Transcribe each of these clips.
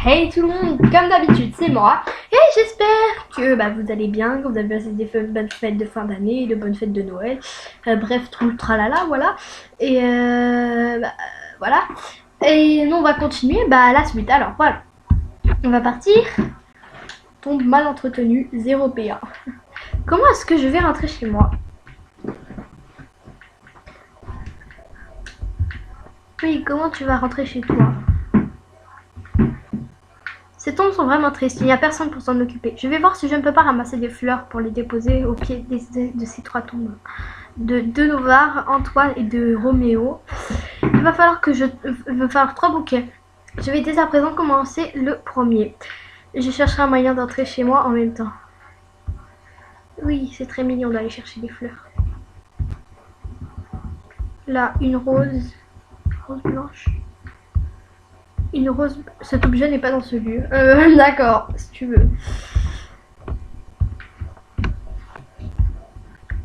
Hey tout le monde, comme d'habitude c'est moi et j'espère que vous allez bien, que vous avez passé des bonnes fêtes de fin d'année, de bonnes fêtes de Noël, bref tout le tralala, voilà. Et voilà. Et nous on va continuer la suite, alors voilà. On va partir. Tombe mal entretenu, 0 PA. Comment est-ce que je vais rentrer chez moi? Oui, comment tu vas rentrer chez toi? Ces tombes sont vraiment tristes, il n'y a personne pour s'en occuper. Je vais voir si je ne peux pas ramasser des fleurs pour les déposer au pied de ces 3 tombes. De Novar, Antoine et de Roméo. Il va falloir 3 bouquets. Je vais dès à présent commencer le premier. Je chercherai un moyen d'entrer chez moi en même temps. Oui, c'est très mignon d'aller chercher des fleurs. Là, une rose blanche. Une rose. Cet objet n'est pas dans ce lieu. D'accord, si tu veux.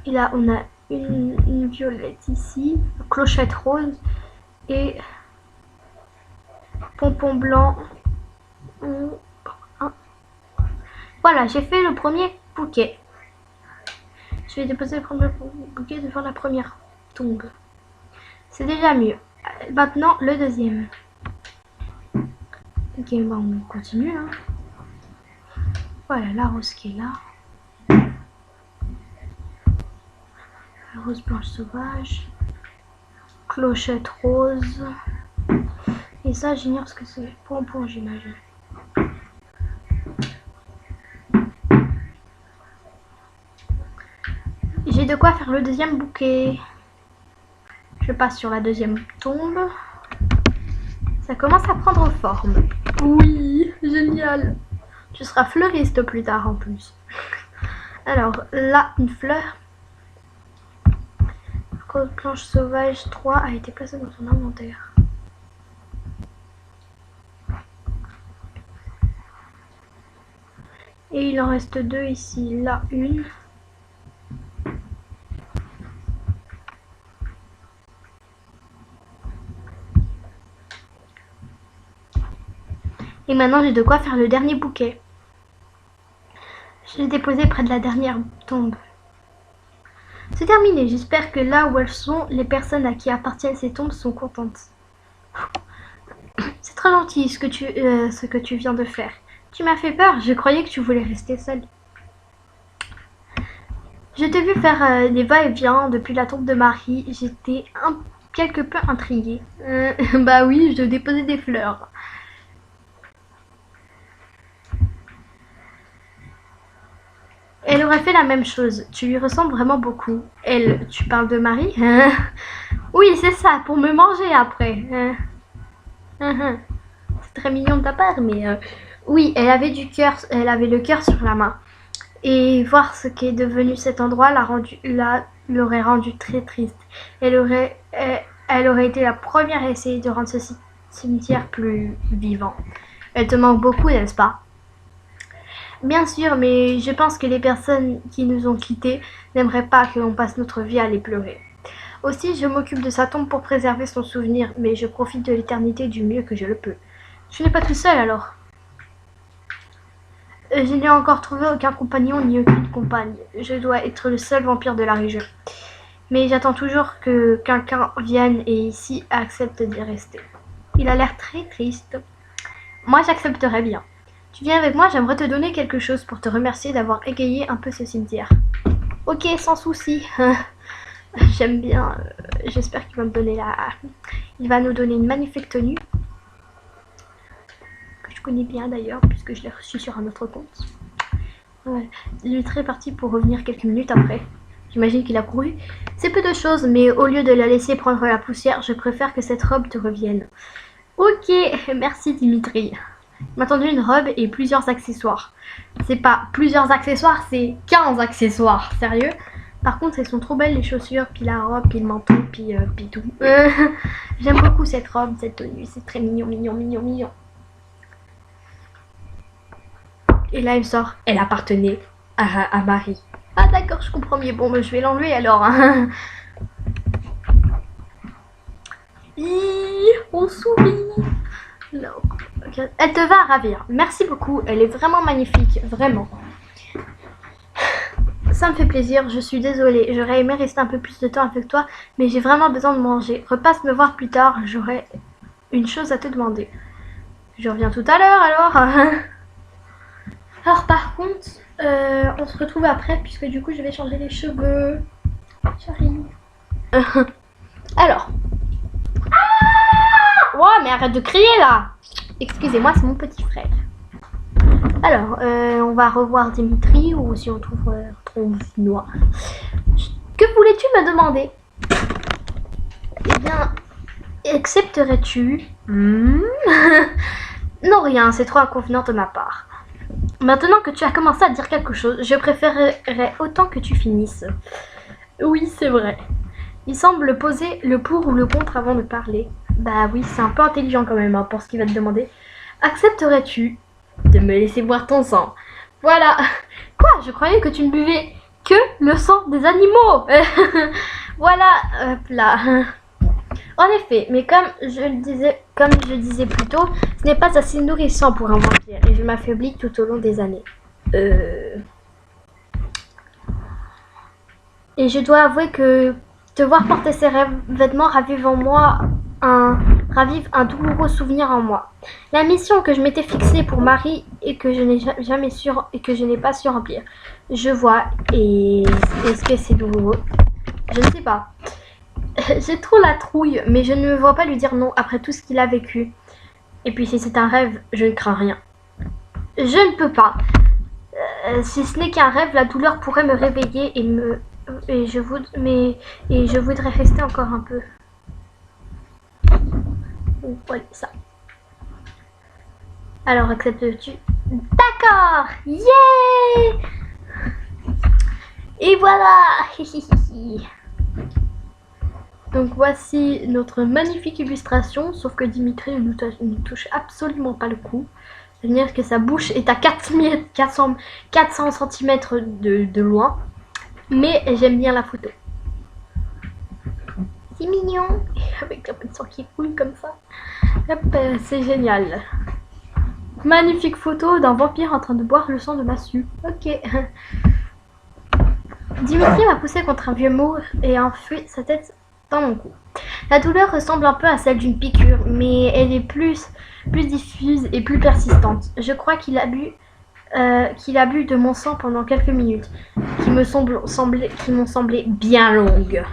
Et là, on a une violette ici, clochette rose et pompon blanc. Voilà, j'ai fait le premier bouquet. Je vais déposer le premier bouquet devant la première tombe. C'est déjà mieux. Maintenant, le deuxième. Ok, on continue. Hein. Voilà, la rose qui est là. La rose blanche sauvage. Clochette rose. Et ça, j'ignore ce que c'est. Pompon, j'imagine. J'ai de quoi faire le deuxième bouquet. Je passe sur la deuxième tombe. Ça commence à prendre forme. Oui, génial. Tu seras fleuriste plus tard en plus. Alors, là, une fleur. Rose blanche sauvage 3 a été placée dans ton inventaire. Et il en reste 2 ici. Là, une. Et maintenant, j'ai de quoi faire le dernier bouquet. Je l'ai déposé près de la dernière tombe. C'est terminé. J'espère que là où elles sont, les personnes à qui appartiennent ces tombes sont contentes. C'est très gentil ce que tu viens de faire. Tu m'as fait peur. Je croyais que tu voulais rester seule. Je t'ai vu faire des va-et-vient depuis la tombe de Marie. J'étais quelque peu intriguée. Bah oui, je déposais des fleurs. Elle aurait fait la même chose. Tu lui ressembles vraiment beaucoup. Elle, tu parles de Marie? Oui, c'est ça, pour me manger après. C'est très mignon de ta part, mais oui, elle avait le cœur sur la main. Et voir ce qu'est devenu cet endroit l'aurait rendu très triste. Elle aurait été la première à essayer de rendre ce cimetière plus vivant. Elle te manque beaucoup, n'est-ce pas? Bien sûr, mais je pense que les personnes qui nous ont quittés n'aimeraient pas que l'on passe notre vie à les pleurer. Aussi, je m'occupe de sa tombe pour préserver son souvenir, mais je profite de l'éternité du mieux que je le peux. Tu n'es pas tout seul alors? Je n'ai encore trouvé aucun compagnon ni aucune compagne. Je dois être le seul vampire de la région. Mais j'attends toujours que quelqu'un vienne et ici accepte d'y rester. Il a l'air très triste. Moi, j'accepterais bien. Tu viens avec moi, j'aimerais te donner quelque chose pour te remercier d'avoir égayé un peu ce cimetière. Ok, sans souci. J'aime bien. J'espère qu'il va me donner Il va nous donner une magnifique tenue. Que je connais bien d'ailleurs, puisque je l'ai reçue sur un autre compte. Ouais. Il est très parti pour revenir quelques minutes après. J'imagine qu'il a couru. C'est peu de choses, mais au lieu de la laisser prendre la poussière, je préfère que cette robe te revienne. Ok, merci Dimitri. Il m'a tendu une robe et plusieurs accessoires. C'est pas plusieurs accessoires, c'est 15 accessoires. Sérieux? Par contre, elles sont trop belles les chaussures, puis la robe, puis le manteau, puis tout. J'aime beaucoup cette robe, cette tenue. C'est très mignon, mignon, mignon, mignon. Et là, il sort. Elle appartenait à Marie. Ah d'accord, je comprends mieux. Bon, je vais l'enlever alors. Hein. On sourit. Non. Ok. Elle te va ravir. Merci beaucoup. Elle est vraiment magnifique. Vraiment. Ça me fait plaisir. Je suis désolée. J'aurais aimé rester un peu plus de temps avec toi. Mais j'ai vraiment besoin de manger. Repasse me voir plus tard. J'aurai une chose à te demander. Je reviens tout à l'heure alors. Alors par contre, on se retrouve après puisque du coup je vais changer les cheveux. J'arrive. Alors. Ah ouais, mais arrête de crier là. Excusez-moi, c'est mon petit frère. Alors, on va revoir Dimitri ou si on trouve noir. Que voulais-tu me demander? Eh bien, accepterais-tu Non, rien, c'est trop inconvenant de ma part. Maintenant que tu as commencé à dire quelque chose, je préférerais autant que tu finisses. Oui, c'est vrai. Il semble poser le pour ou le contre avant de parler. Bah oui, c'est un peu intelligent quand même pour ce qu'il va te demander. Accepterais-tu de me laisser boire ton sang? Voilà. Quoi? Je croyais que tu ne buvais que le sang des animaux. Voilà, hop là. En effet, mais comme je le disais plus tôt, ce n'est pas assez nourrissant pour un vampire et je m'affaiblis tout au long des années. Et je dois avouer que te voir porter ces vêtements ravive douloureux souvenir en moi. La mission que je m'étais fixée pour Marie et que je n'ai pas su remplir. Je vois, et est-ce que c'est douloureux? Je ne sais pas. J'ai trop la trouille, mais je ne me vois pas lui dire non après tout ce qu'il a vécu. Et puis si c'est un rêve, je ne crains rien. Je ne peux pas. Si ce n'est qu'un rêve, la douleur pourrait me réveiller et je voudrais rester encore un peu. Voilà ça. Alors acceptes-tu? D'accord. Yeah. Et voilà. Donc voici notre magnifique illustration, sauf que Dimitri ne touche absolument pas le coup. C'est-à-dire que sa bouche est à 400 cm de loin. Mais j'aime bien la photo. C'est mignon. Avec la peau de sang qui coule comme ça. Hop, c'est génial. Magnifique photo d'un vampire en train de boire le sang de massue. Ok. Dimitri m'a poussé contre un vieux mur et a enfui sa tête dans mon cou. La douleur ressemble un peu à celle d'une piqûre, mais elle est plus diffuse et plus persistante. Je crois qu'il a bu de mon sang pendant quelques minutes, qui m'ont semblé bien longues.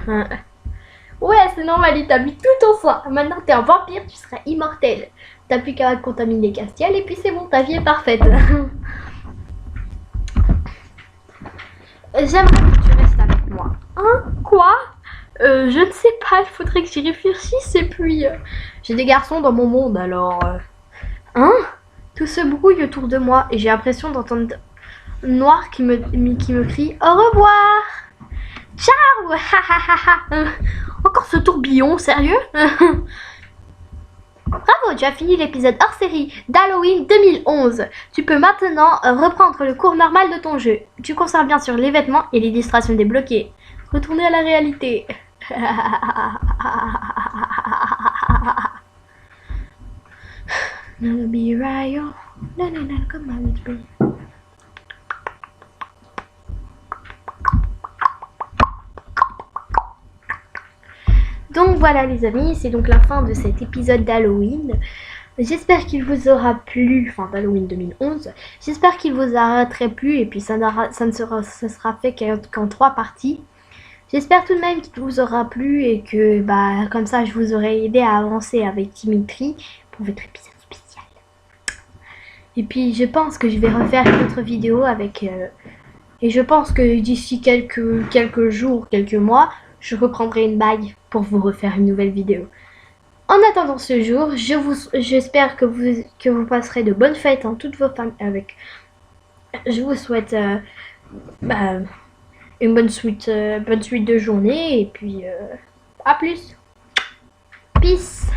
Ouais, c'est normal, il t'a bu tout en soi. Maintenant que t'es un vampire, tu seras immortel. T'as plus qu'à contaminer Castiel et puis c'est bon, ta vie est parfaite. J'aimerais que tu restes avec moi. Hein? Quoi? Je ne sais pas, il faudrait que j'y réfléchisse et puis... j'ai des garçons dans mon monde alors... Hein? Tout se brouille autour de moi et j'ai l'impression d'entendre Noir qui me crie au revoir. Ciao. Encore ce tourbillon, sérieux? Bravo, tu as fini l'épisode hors série d'Halloween 2011. Tu peux maintenant reprendre le cours normal de ton jeu. Tu conserves bien sûr les vêtements et l'illustration débloquée. Retournez à la réalité. Donc voilà les amis, c'est donc la fin de cet épisode d'Halloween. J'espère qu'il vous aura plu, enfin d'Halloween 2011. J'espère qu'il vous aura très plu et puis ça sera fait qu'en 3 parties. J'espère tout de même qu'il vous aura plu et que comme ça je vous aurai aidé à avancer avec Dimitri pour votre épisode spécial. Et puis je pense que je vais refaire une autre vidéo avec... et je pense que d'ici quelques jours, quelques mois, je reprendrai une bague pour vous refaire une nouvelle vidéo. En attendant ce jour, j'espère que vous passerez de bonnes fêtes en toutes vos familles avec. Je vous souhaite une bonne suite de journée et puis à plus. Peace.